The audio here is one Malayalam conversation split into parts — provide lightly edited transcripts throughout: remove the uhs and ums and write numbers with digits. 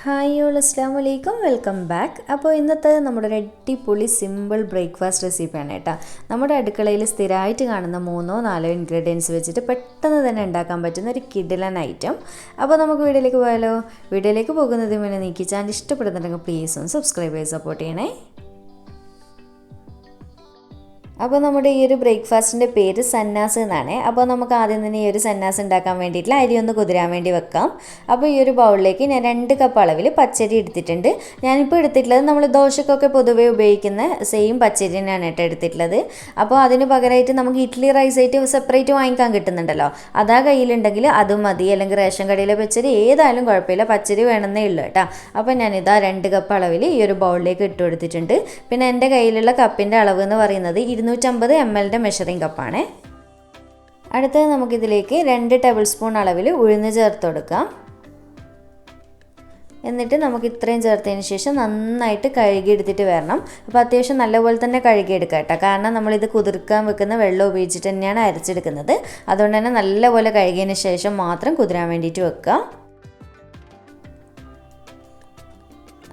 ഹായ് ഓൾ അസ്സലാമു അലൈക്കും വെൽക്കം ബാക്ക്. അപ്പോൾ ഇന്നത്തെ നമ്മുടെ ഒരു അടിപൊളി സിമ്പിൾ ബ്രേക്ക്ഫാസ്റ്റ് റെസിപ്പിയാണ് കേട്ടോ. നമ്മുടെ അടുക്കളയിൽ സ്ഥിരമായിട്ട് കാണുന്ന 3-4 ഇൻഗ്രീഡിയൻസ് വെച്ചിട്ട് പെട്ടെന്ന് തന്നെ ഉണ്ടാക്കാൻ പറ്റുന്ന ഒരു കിടിലൻ ഐറ്റം. അപ്പോൾ നമുക്ക് വീഡിയോയിലേക്ക് പോയാലോ. വീഡിയോയിലേക്ക് പോകുന്നതിന് മുന്നേ നിങ്ങൾക്ക് ഈ ചാനൽ ഇഷ്ടപ്പെടുന്നുണ്ടെങ്കിൽ പ്ലീസ് ഒന്ന് സബ്സ്ക്രൈബ് ചെയ്ത് സപ്പോർട്ട് ചെയ്യണേ. അപ്പോൾ നമ്മുടെ ഈ ഒരു ബ്രേക്ക്ഫാസ്റ്റിൻ്റെ പേര് സന്നാസ് എന്നാണ്. അപ്പോൾ നമുക്ക് ആദ്യം തന്നെ ഈ ഒരു സന്നാസ് ഉണ്ടാക്കാൻ വേണ്ടിയിട്ടുള്ള അരി ഒന്ന് കുതിരാൻ വേണ്ടി വെക്കാം. അപ്പോൾ ഈ ഒരു ബൗളിലേക്ക് ഞാൻ 2 കപ്പ് അളവിൽ പച്ചരി എടുത്തിട്ടുണ്ട്. ഞാനിപ്പോൾ എടുത്തിട്ടുള്ളത് നമ്മൾ ദോശക്കൊക്കെ പൊതുവേ ഉപയോഗിക്കുന്ന സെയിം പച്ചരി തന്നെയാണ് കേട്ടോ എടുത്തിട്ടുള്ളത്. അപ്പോൾ അതിന് പകരമായിട്ട് നമുക്ക് ഇഡ്ഡലി റൈസ് ആയിട്ട് സെപ്പറേറ്റ് വാങ്ങിക്കാൻ കിട്ടുന്നുണ്ടല്ലോ, അതാ കയ്യിലുണ്ടെങ്കിൽ അതും മതി. അല്ലെങ്കിൽ റേഷൻ കടയിലെ പച്ചരി ഏതായാലും കുഴപ്പമില്ല, പച്ചരി വേണമെന്നേ ഉള്ളൂ കേട്ടോ. അപ്പോൾ ഞാനിതാ 2 കപ്പ് അളവിൽ ഈ ഒരു ബൗളിലേക്ക് ഇട്ട് കൊടുത്തിട്ടുണ്ട്. പിന്നെ എൻ്റെ കയ്യിലുള്ള കപ്പിൻ്റെ അളവ് എന്ന് പറയുന്നത് 250 ml മെഷറിംഗ് കപ്പാണ്. അടുത്തത് നമുക്കിതിലേക്ക് 2 ടേബിൾ സ്പൂൺ അളവിൽ ഉഴുന്ന് ചേർത്ത് കൊടുക്കാം. എന്നിട്ട് നമുക്ക് ഇത്രയും ചേർത്തതിന് ശേഷം നന്നായിട്ട് കഴുകിയെടുത്തിട്ട് വരണം. അപ്പോൾ അത്യാവശ്യം നല്ലപോലെ തന്നെ കഴുകിയെടുക്കുക കേട്ടോ, കാരണം നമ്മളിത് കുതിർക്കാൻ വെക്കുന്ന വെള്ളം ഉപയോഗിച്ചിട്ട് തന്നെയാണ് അരച്ചെടുക്കുന്നത്. അതുകൊണ്ട് തന്നെ നല്ലപോലെ കഴുകിയതിന് ശേഷം മാത്രം കുതിരാൻ വേണ്ടിയിട്ട് വെക്കുക.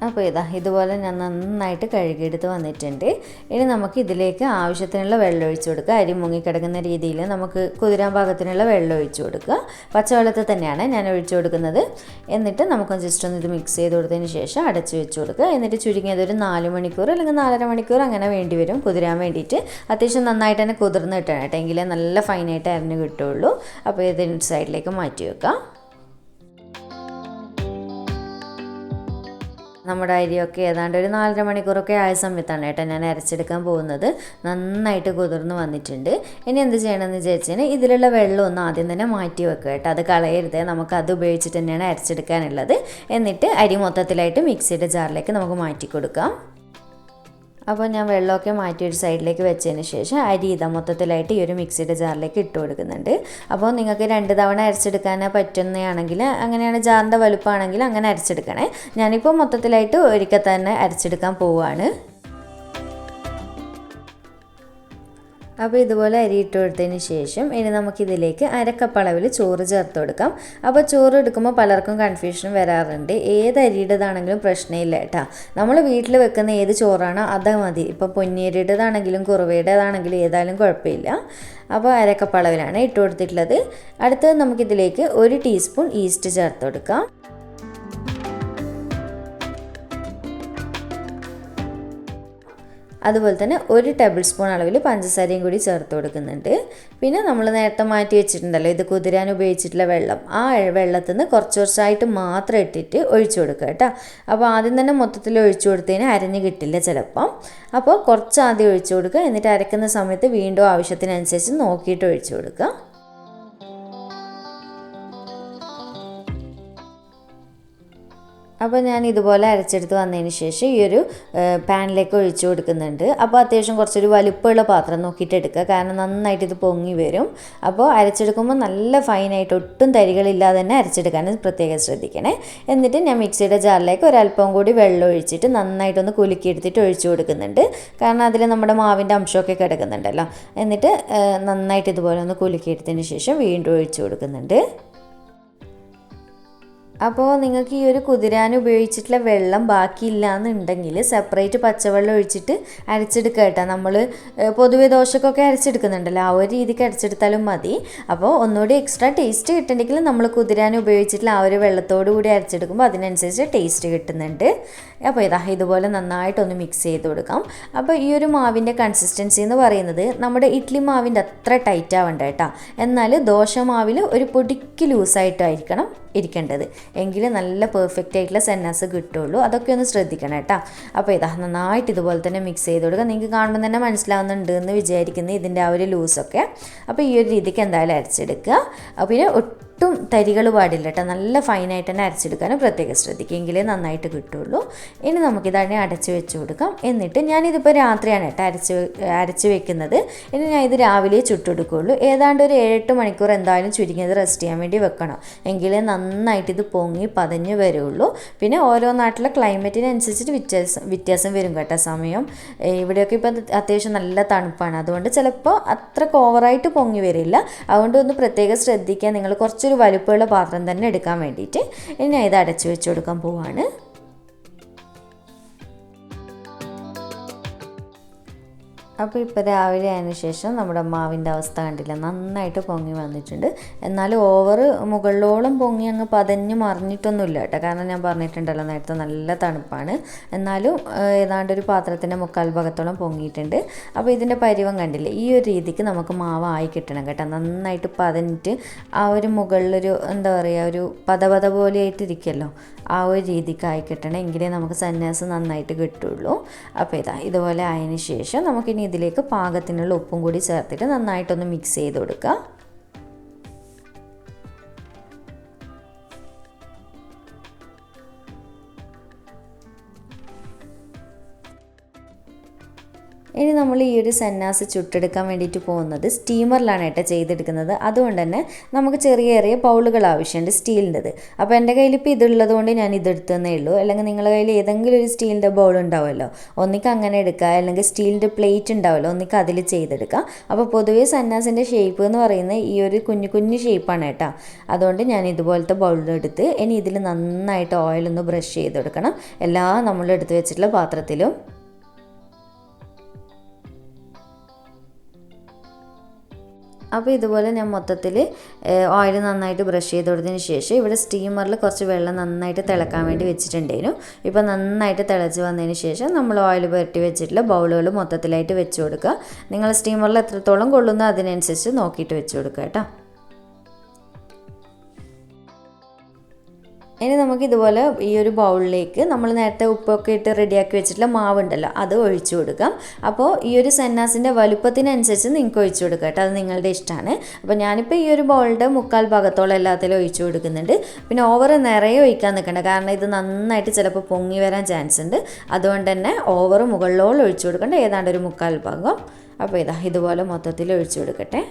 അപ്പോൾ ഇതുപോലെ ഞാൻ നന്നായിട്ട് കഴുകിയെടുത്ത് വന്നിട്ടുണ്ട്. ഇനി നമുക്ക് ഇതിലേക്ക് ആവശ്യത്തിനുള്ള വെള്ളം ഒഴിച്ചു കൊടുക്കുക. അരി മുങ്ങിക്കിടക്കുന്ന രീതിയിൽ നമുക്ക് കുതിരാൻ പാകത്തിനുള്ള വെള്ളം ഒഴിച്ചു കൊടുക്കുക. പച്ചവെള്ളത്തിൽ തന്നെയാണ് ഞാൻ ഒഴിച്ചു കൊടുക്കുന്നത്. എന്നിട്ട് നമുക്ക് ജസ്റ്റ് ഒന്ന് ഇത് മിക്സ് ചെയ്ത് കൊടുത്തതിന് ശേഷം അടച്ച് വെച്ച് കൊടുക്കുക. എന്നിട്ട് ചുരുങ്ങിയത് ഒരു 4 മണിക്കൂർ അല്ലെങ്കിൽ 4.5 മണിക്കൂർ അങ്ങനെ വേണ്ടി വരും കുതിരാൻ വേണ്ടിയിട്ട്. അത്യാവശ്യം നന്നായിട്ട് തന്നെ കുതിർന്ന് കിട്ടണം കേട്ടോ, എങ്കിലേ നല്ല ഫൈനായിട്ട് അരിഞ്ഞ് കിട്ടുള്ളൂ. അപ്പോൾ ഇതിന് സൈഡിലേക്ക് മാറ്റി വെക്കാം. നമ്മുടെ അരിയൊക്കെ ഏതാണ്ട് ഒരു 4.5 മണിക്കൂറൊക്കെ ആയ സമയത്താണ് കേട്ടോ ഞാൻ അരച്ചെടുക്കാൻ പോകുന്നത്. നന്നായിട്ട് കുതിർന്ന് വന്നിട്ടുണ്ട്. ഇനി എന്ത് ചെയ്യണമെന്ന് വിചാരിച്ചാൽ ഇതിലുള്ള വെള്ളം ഒന്ന് ആദ്യം തന്നെ മാറ്റി വെക്കുക കേട്ടോ, അത് കളയരുത്. നമുക്ക് അത് ഉപയോഗിച്ചിട്ട് തന്നെയാണ് അരച്ചെടുക്കാനുള്ളത്. എന്നിട്ട് അരി മൊത്തത്തിലായിട്ട് മിക്സിയുടെ ജാറിലേക്ക് നമുക്ക് മാറ്റി കൊടുക്കാം. അപ്പോൾ ഞാൻ വെള്ളമൊക്കെ മാറ്റി ഒരു സൈഡിലേക്ക് വെച്ചതിന് ശേഷം അരി മൊത്തത്തിലായിട്ട് ഈ ഒരു മിക്സിയുടെ ജാറിലേക്ക് ഇട്ട് കൊടുക്കുന്നുണ്ട്. അപ്പോൾ നിങ്ങൾക്ക് 2 തവണ അരച്ചെടുക്കാൻ പറ്റുന്നതാണെങ്കിൽ, അങ്ങനെയാണ് ജാറിൻ്റെ വലുപ്പമാണെങ്കിൽ അങ്ങനെ അരച്ചെടുക്കണേ. ഞാനിപ്പോൾ മൊത്തത്തിലായിട്ട് ഒരിക്കൽ തന്നെ അരച്ചെടുക്കാൻ പോവുകയാണ്. അപ്പോൾ ഇതുപോലെ അരി ഇട്ട് കൊടുത്തതിന് ശേഷം ഇനി നമുക്കിതിലേക്ക് 1/2 കപ്പ് അളവിൽ ചോറ് ചേർത്ത് കൊടുക്കാം. അപ്പോൾ ചോറ് എടുക്കുമ്പോൾ പലർക്കും കൺഫ്യൂഷൻ വരാറുണ്ട്. ഏത് അരിയുടേതാണെങ്കിലും പ്രശ്നമില്ല കേട്ടോ, നമ്മൾ വീട്ടിൽ വെക്കുന്ന ഏത് ചോറാണോ അത് മതി. ഇപ്പോൾ പൊന്നിയരിയുടേതാണെങ്കിലും കുറുവയുടേതാണെങ്കിലും ഏതായാലും കുഴപ്പമില്ല. അപ്പോൾ 1/2 കപ്പ് അളവിലാണ് ഇട്ട് കൊടുത്തിട്ടുള്ളത്. അടുത്തത് നമുക്കിതിലേക്ക് 1 ടീസ്പൂൺ ഈസ്റ്റ് ചേർത്ത് കൊടുക്കാം. അതുപോലെ തന്നെ 1 ടേബിൾ സ്പൂൺ അളവിൽ പഞ്ചസാരയും കൂടി ചേർത്ത് കൊടുക്കുന്നുണ്ട്. പിന്നെ നമ്മൾ നേരത്തെ മാറ്റി വെച്ചിട്ടുണ്ടല്ലോ ഇത് കുതിരാൻ ഉപയോഗിച്ചിട്ടുള്ള വെള്ളം, ആ വെള്ളത്തിൽ നിന്ന് കുറച്ചായിട്ട് മാത്രം ഇട്ടിട്ട് ഒഴിച്ചു കൊടുക്കുക കേട്ടോ. അപ്പോൾ ആദ്യം തന്നെ മൊത്തത്തിൽ ഒഴിച്ചു കൊടുത്തതിന് അരഞ്ഞ് കിട്ടില്ല ചിലപ്പം. അപ്പോൾ കുറച്ച് ആദ്യം ഒഴിച്ചു കൊടുക്കുക. എന്നിട്ട് അരക്കുന്ന സമയത്ത് വീണ്ടും ആവശ്യത്തിനനുസരിച്ച് നോക്കിയിട്ട് ഒഴിച്ചു കൊടുക്കുക. അപ്പോൾ ഞാൻ ഇതുപോലെ അരച്ചെടുത്ത് വന്നതിന് ശേഷം ഈ ഒരു പാനിലേക്ക് ഒഴിച്ചു കൊടുക്കുന്നുണ്ട്. അപ്പോൾ അത്യാവശ്യം കുറച്ചൊരു വലുപ്പമുള്ള പാത്രം നോക്കിയിട്ട് എടുക്കുക, കാരണം നന്നായിട്ട് ഇത് പൊങ്ങി വരും. അപ്പോൾ അരച്ചെടുക്കുമ്പോൾ നല്ല ഫൈനായിട്ട് ഒട്ടും തരികളില്ലാതെ തന്നെ അരച്ചെടുക്കാൻ പ്രത്യേകം ശ്രദ്ധിക്കണേ. എന്നിട്ട് ഞാൻ മിക്സിയുടെ ജാറിലേക്ക് ഒരല്പം കൂടി വെള്ളം ഒഴിച്ചിട്ട് നന്നായിട്ടൊന്ന് കുലുക്കിയെടുത്തിട്ട് ഒഴിച്ചു കൊടുക്കുന്നുണ്ട്, കാരണം അതിൽ നമ്മുടെ മാവിൻ്റെ അംശമൊക്കെ കിടക്കുന്നുണ്ടല്ലോ. എന്നിട്ട് നന്നായിട്ട് ഇതുപോലെ ഒന്ന് കുലുക്കിയെടുത്തതിന് ശേഷം വീണ്ടും ഒഴിച്ചു കൊടുക്കുന്നുണ്ട്. അപ്പോൾ നിങ്ങൾക്ക് ഈ ഒരു കുതിരാൻ ഉപയോഗിച്ചിട്ടുള്ള വെള്ളം ബാക്കിയില്ല എന്നുണ്ടെങ്കിൽ സെപ്പറേറ്റ് പച്ചവെള്ളം ഒഴിച്ചിട്ട് അരച്ചെടുക്കുക കേട്ടോ. നമ്മൾ പൊതുവെ ദോശക്കൊക്കെ അരച്ചെടുക്കുന്നുണ്ടല്ലോ, ആ ഒരു രീതിക്ക് അരച്ചെടുത്താലും മതി. അപ്പോൾ ഒന്നുകൂടി എക്സ്ട്രാ ടേസ്റ്റ് കിട്ടണമെങ്കിൽ നമ്മൾ കുതിരാൻ ഉപയോഗിച്ചിട്ടുള്ള ആ ഒരു വെള്ളത്തോടു കൂടി അരച്ചെടുക്കുമ്പോൾ അതിനനുസരിച്ച് ടേസ്റ്റ് കിട്ടുന്നുണ്ട്. അപ്പോൾ ഇതുപോലെ നന്നായിട്ടൊന്ന് മിക്സ് ചെയ്ത് കൊടുക്കാം. അപ്പോൾ ഈ ഒരു മാവിൻ്റെ കൺസിസ്റ്റൻസി എന്ന് പറയുന്നത് നമ്മുടെ ഇഡ്ഡലി മാവിൻ്റെ അത്ര ടൈറ്റ് ആവണ്ട കേട്ടോ, എന്നാൽ ദോശ മാവിൽ ഒരു പൊടിക്ക് ലൂസായിട്ടായിരിക്കണം ഇരിക്കേണ്ടത്, എങ്കിൽ നല്ല പെർഫെക്റ്റ് ആയിട്ടുള്ള സന്നാസ് കിട്ടുള്ളൂ. അതൊക്കെ ഒന്ന് ശ്രദ്ധിക്കണം കേട്ടോ. അപ്പോൾ നന്നായിട്ട് ഇതുപോലെ തന്നെ മിക്സ് ചെയ്ത് കൊടുക്കുക. നിങ്ങൾക്ക് കാണുമ്പോൾ തന്നെ മനസ്സിലാവുന്നുണ്ട് എന്ന് വിചാരിക്കുന്നു ഇതിൻ്റെ ആ ഒരു ലൂസൊക്കെ. അപ്പോൾ ഈ ഒരു രീതിക്ക് എന്തായാലും അരച്ചെടുക്കുക. പിന്നെ ഒട്ടും തരികൾ പാടില്ല കേട്ടോ, നല്ല ഫൈനായിട്ട് തന്നെ അരച്ചെടുക്കാനും പ്രത്യേകം ശ്രദ്ധിക്കുക, എങ്കിലേ നന്നായിട്ട് കിട്ടുള്ളൂ. ഇനി നമുക്കിതന്നെ അടച്ച് വെച്ച് കൊടുക്കാം. എന്നിട്ട് ഞാനിതിപ്പോൾ രാത്രിയാണ് കേട്ടോ അരച്ച് വെക്കുന്നത്. ഇനി ഞാൻ ഇത് രാവിലെ ചുട്ടെടുക്കുകയുള്ളൂ. ഏതാണ്ട് ഒരു 7-8 മണിക്കൂർ എന്തായാലും ചുരുങ്ങിയത് റെസ്റ്റ് ചെയ്യാൻ വേണ്ടി വെക്കണം, എങ്കിലേ നന്നായിട്ട് ഇത് പൊങ്ങി പതഞ്ഞ് വരുള്ളൂ. പിന്നെ ഓരോ നാട്ടിലെ ക്ലൈമറ്റിനനുസരിച്ചിട്ട് വ്യത്യാസം വരും കേട്ടോ സമയം. ഇവിടെയൊക്കെ ഇപ്പോൾ അത്യാവശ്യം നല്ല തണുപ്പാണ്, അതുകൊണ്ട് ചിലപ്പോൾ അത്ര ഓവറായിട്ട് പൊങ്ങി വരില്ല. അതുകൊണ്ട് ഒന്ന് പ്രത്യേകം ശ്രദ്ധിക്കുക. നിങ്ങൾ കുറച്ച് കുറച്ചൊരു വലുപ്പമുള്ള പാത്രം തന്നെ എടുക്കാൻ വേണ്ടിയിട്ട് ഇനി ഞാൻ ഇത് അടച്ചു വെച്ച് കൊടുക്കാൻ പോവാണ്. അപ്പോൾ ഇപ്പോൾ രാവിലെ ആയതിനു ശേഷം നമ്മുടെ മാവിൻ്റെ അവസ്ഥ കണ്ടില്ല, നന്നായിട്ട് പൊങ്ങി വന്നിട്ടുണ്ട്. എന്നാലും ഓവർ മുകളിലോളം പൊങ്ങി അങ്ങ് പതഞ്ഞ് മറിഞ്ഞിട്ടൊന്നുമില്ല കേട്ടോ, കാരണം ഞാൻ പറഞ്ഞിട്ടുണ്ടല്ലോ നേരത്തെ നല്ല തണുപ്പാണ്. എന്നാലും ഏതാണ്ട് ഒരു പാത്രത്തിൻ്റെ 3/4 ഭാഗത്തോളം പൊങ്ങിയിട്ടുണ്ട്. അപ്പോൾ ഇതിൻ്റെ പരുവം കണ്ടില്ലേ, ഈ ഒരു രീതിക്ക് നമുക്ക് മാവ് ആയി കിട്ടണം കേട്ടോ. നന്നായിട്ട് പതഞ്ഞിട്ട് ആ ഒരു മുകളിലൊരു എന്താ പറയുക, ഒരു പത പോലെ ആയിട്ടിരിക്കുമല്ലോ, ആ ഒരു രീതിക്ക് ആയി കിട്ടണം, എങ്കിലേ നമുക്ക് സന്നാസ് നന്നായിട്ട് കിട്ടുള്ളൂ. അപ്പോൾ ഇതുപോലെ ആയതിനു ശേഷം നമുക്കിനി ഇതിലേക്ക് പാകത്തിനുള്ള ഉപ്പും കൂടി ചേർത്തിട്ട് നന്നായിട്ടൊന്ന് മിക്സ് ചെയ്ത് കൊടുക്കുക. ഇനി നമ്മൾ ഈ ഒരു സന്നാസ് ചുട്ടെടുക്കാൻ വേണ്ടിയിട്ട് പോകുന്നത് സ്റ്റീമറിലാണ് കേട്ടോ ചെയ്തെടുക്കുന്നത്. അതുകൊണ്ട് തന്നെ നമുക്ക് ചെറിയ ബൗളുകൾ ആവശ്യമുണ്ട് സ്റ്റീലിൻ്റെത്. അപ്പോൾ എൻ്റെ കയ്യിൽ ഇപ്പോൾ ഇതുള്ളത് കൊണ്ട് ഞാൻ ഇതെടുത്തതേ ഉള്ളൂ. അല്ലെങ്കിൽ നിങ്ങളുടെ കയ്യിൽ ഏതെങ്കിലും ഒരു സ്റ്റീലിൻ്റെ ബൗൾ ഉണ്ടാവുമല്ലോ, ഒന്നിക്ക് അങ്ങനെ എടുക്കുക, അല്ലെങ്കിൽ സ്റ്റീലിൻ്റെ പ്ലേറ്റ് ഉണ്ടാവുമല്ലോ, ഒന്നിക്ക് അതിൽ ചെയ്തെടുക്കുക. അപ്പോൾ പൊതുവേ സന്നാസിൻ്റെ ഷേപ്പ് എന്ന് പറയുന്നത് ഈ ഒരു കുഞ്ഞു ഷേപ്പാണ് കേട്ടോ. അതുകൊണ്ട് ഞാൻ ഇതുപോലത്തെ ബൗളെടുത്ത് ഇനി ഇതിൽ നന്നായിട്ട് ഓയിലൊന്ന് ബ്രഷ് ചെയ്തെടുക്കണം എല്ലാ നമ്മളെടുത്ത് വെച്ചിട്ടുള്ള പാത്രത്തിലും. അപ്പോൾ ഇതുപോലെ ഞാൻ മൊത്തത്തിൽ ഓയിൽ നന്നായിട്ട് ബ്രഷ് ചെയ്ത് കൊടുത്തതിന് ശേഷം ഇവിടെ സ്റ്റീമറിൽ കുറച്ച് വെള്ളം നന്നായിട്ട് തിളക്കാൻ വേണ്ടി വെച്ചിട്ടുണ്ടായിരുന്നു. ഇപ്പോൾ നന്നായിട്ട് തിളച്ച് വന്നതിന് ശേഷം നമ്മൾ ഓയിൽ പുരട്ടി വെച്ചിട്ടുള്ള ബൗളുകൾ മൊത്തത്തിലായിട്ട് വെച്ച് കൊടുക്കുക. നിങ്ങൾ സ്റ്റീമറിൽ എത്രത്തോളം കൊള്ളുന്നോ അതിനനുസരിച്ച് നോക്കിയിട്ട് വെച്ച് കൊടുക്കുക കേട്ടോ. ഇനി നമുക്കിതുപോലെ ഈ ഒരു ബൗളിലേക്ക് നമ്മൾ നേരത്തെ ഉപ്പൊക്കെ ഇട്ട് റെഡിയാക്കി വെച്ചിട്ടുള്ള മാവുണ്ടല്ലോ അത് ഒഴിച്ചു കൊടുക്കാം. അപ്പോൾ ഈ ഒരു സന്നാസിൻ്റെ വലുപ്പത്തിനനുസരിച്ച് നിങ്ങൾക്ക് ഒഴിച്ചു കൊടുക്കാം കേട്ടോ, അത് നിങ്ങളുടെ ഇഷ്ടമാണ്. അപ്പോൾ ഞാനിപ്പോൾ ഈ ഒരു ബൗളിൻ്റെ 3/4 ഭാഗത്തോളം എല്ലാത്തിലും ഒഴിച്ചു കൊടുക്കുന്നുണ്ട്. പിന്നെ ഓവർ നിറയെ ഒഴിക്കാൻ നിൽക്കണ്ട, കാരണം ഇത് നന്നായിട്ട് ചിലപ്പോൾ പൊങ്ങി വരാൻ ചാൻസ് ഉണ്ട്. അതുകൊണ്ട് തന്നെ ഓവർ മുകളിലോളം ഒഴിച്ചു കൊടുക്കേണ്ട, ഏതാണ്ട് ഒരു 3/4 ഭാഗം. അപ്പോൾ ഇതുപോലെ മൊത്തത്തിൽ ഒഴിച്ചു കൊടുക്കട്ടെ.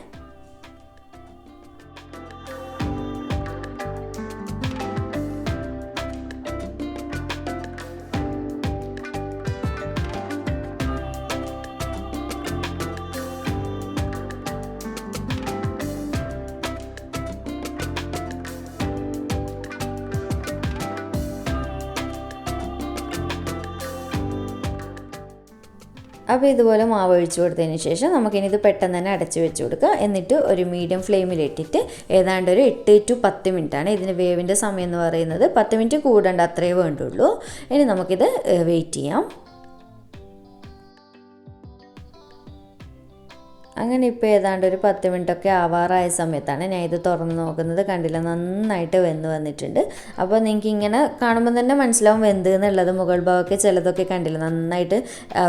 അപ്പോൾ ഇതുപോലെ മാവ് ഒഴിച്ചു കൊടുത്തതിന് ശേഷം നമുക്കിനി ഇത് പെട്ടെന്ന് തന്നെ അടച്ചു വെച്ച് കൊടുക്കുക. എന്നിട്ട് ഒരു മീഡിയം ഫ്ലെയിമിലിട്ടിട്ട് ഏതാണ്ട് ഒരു 8 to 10 മിനിറ്റാണ് ഇതിന് വേവിൻ്റെ സമയം എന്ന് പറയുന്നത്. 10 മിനിറ്റ് കൂടേണ്ട, അത്രയേ വേണ്ടുള്ളൂ. ഇനി നമുക്കിത് വെയിറ്റ് ചെയ്യാം. അങ്ങനെ ഇപ്പോൾ ഏതാണ്ട് ഒരു 10 മിനിറ്റൊക്കെ ആവാറായ സമയത്താണ് ഞാൻ ഇത് തുറന്ന് നോക്കുന്നത്. കണ്ടില്ല, നന്നായിട്ട് വെന്ത് വന്നിട്ടുണ്ട്. അപ്പോൾ നിങ്ങൾക്ക് ഇങ്ങനെ കാണുമ്പോൾ തന്നെ മനസ്സിലാവും വെന്ത് എന്നുള്ളത്. മുകൾ ഭാഗമൊക്കെ ചിലതൊക്കെ കണ്ടില്ല, നന്നായിട്ട്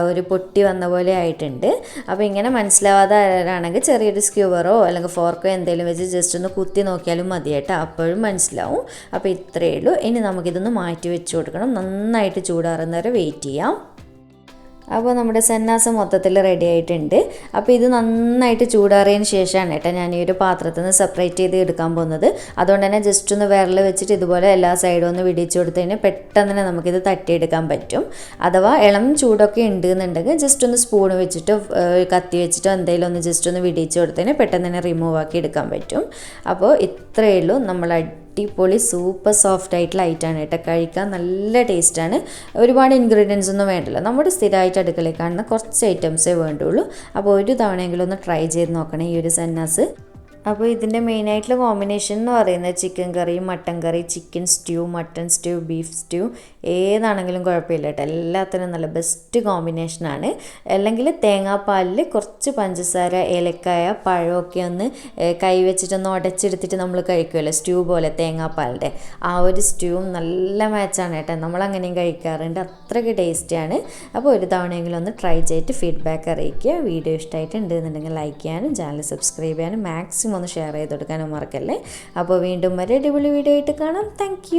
ഒരു പൊട്ടി വന്ന പോലെ ആയിട്ടുണ്ട്. അപ്പോൾ ഇങ്ങനെ മനസ്സിലാവാതെ ആണെങ്കിൽ ചെറിയൊരു സ്ക്യൂവറോ അല്ലെങ്കിൽ ഫോർക്കോ എന്തെങ്കിലും വെച്ച് ജസ്റ്റ് ഒന്ന് കുത്തി നോക്കിയാലും മതി കേട്ടോ, അപ്പോഴും മനസ്സിലാവും. അപ്പോൾ ഇത്രയേ ഉള്ളൂ. ഇനി നമുക്കിതൊന്ന് മാറ്റി വെച്ച് കൊടുക്കണം. നന്നായിട്ട് ചൂടാറുന്നവരെ വെയിറ്റ് ചെയ്യാം. അപ്പോൾ നമ്മുടെ സന്നാസ് മൊത്തത്തിൽ റെഡി ആയിട്ടുണ്ട്. അപ്പോൾ ഇത് നന്നായിട്ട് ചൂടാറിയതിന് ശേഷമാണ് കേട്ടോ ഞാൻ ഈ ഒരു പാത്രത്തിൽ നിന്ന് സെപ്പറേറ്റ് ചെയ്ത് എടുക്കാൻ പോകുന്നത്. അതുകൊണ്ട് തന്നെ ജസ്റ്റ് ഒന്ന് വിരൽ വെച്ചിട്ട് ഇതുപോലെ എല്ലാ സൈഡും ഒന്ന് വിടിച്ചു കൊടുത്തു കഴിഞ്ഞാൽ പെട്ടെന്ന് തന്നെ നമുക്കിത് തട്ടിയെടുക്കാൻ പറ്റും. അഥവാ ഇളം ചൂടൊക്കെ ഉണ്ട് എന്നുണ്ടെങ്കിൽ ജസ്റ്റ് ഒന്ന് സ്പൂൺ വെച്ചിട്ടോ കത്തി വെച്ചിട്ടോ എന്തെങ്കിലും ഒന്ന് ജസ്റ്റ് ഒന്ന് വിടിച്ചു കൊടുത്തു കഴിഞ്ഞാൽ പെട്ടെന്ന് തന്നെ റിമൂവ് ആക്കി എടുക്കാൻ പറ്റും. അപ്പോൾ ഇത്രയേ ഉള്ളൂ, നമ്മൾ അടിപൊളി സൂപ്പർ സോഫ്റ്റ് ആയിട്ടുള്ള ഐറ്റാണ് കേട്ടോ. കഴിക്കാൻ നല്ല ടേസ്റ്റാണ്. ഒരുപാട് ഇൻഗ്രീഡിയൻസ് ഒന്നും വേണ്ടല്ലോ, നമ്മുടെ സ്ഥിരമായിട്ട് അടുക്കളയിൽ കാണുന്ന കുറച്ച് ഐറ്റംസേ വേണ്ടുള്ളൂ. അപ്പോൾ ഒരു തവണയെങ്കിലും ഒന്ന് ട്രൈ ചെയ്ത് നോക്കണേ ഈ ഒരു സന്നാസ്. അപ്പോൾ ഇതിൻ്റെ മെയിനായിട്ടുള്ള കോമ്പിനേഷൻ എന്ന് പറയുന്നത് chicken curry, mutton curry, chicken stew, mutton stew, beef stew ഏതാണെങ്കിലും കുഴപ്പമില്ല കേട്ടോ, എല്ലാത്തിനും നല്ല ബെസ്റ്റ് കോമ്പിനേഷനാണ്. അല്ലെങ്കിൽ തേങ്ങാപ്പാലിൽ കുറച്ച് പഞ്ചസാര, ഏലക്കായ, പഴമൊക്കെ ഒന്ന് കൈ വെച്ചിട്ടൊന്ന് ഉടച്ചെടുത്തിട്ട് നമ്മൾ കഴിക്കുമല്ലോ സ്റ്റ്യൂ പോലെ തേങ്ങാപ്പാലിൻ്റെ, ആ ഒരു സ്റ്റ്യൂവും നല്ല മാച്ചാണ് കേട്ടോ. നമ്മളങ്ങനെയും കഴിക്കാറുണ്ട്, അത്രയ്ക്ക് ടേസ്റ്റിയാണ്. അപ്പോൾ ഒരു തവണയെങ്കിലും ഒന്ന് ട്രൈ ചെയ്തിട്ട് ഫീഡ്ബാക്ക് അറിയിക്കുക. വീഡിയോ ഇഷ്ടമായിട്ടുണ്ട് എന്നുണ്ടെങ്കിൽ ലൈക്ക് ചെയ്യാനും ചാനൽ സബ്സ്ക്രൈബ് ചെയ്യാനും മാക്സിമം ഒന്ന് ഷെയർ ചെയ്ത് കൊടുക്കാനും മറക്കല്ലേ. അപ്പോൾ വീണ്ടും ഒരു അടിപൊളി വീഡിയോ ആയിട്ട് കാണാം. താങ്ക്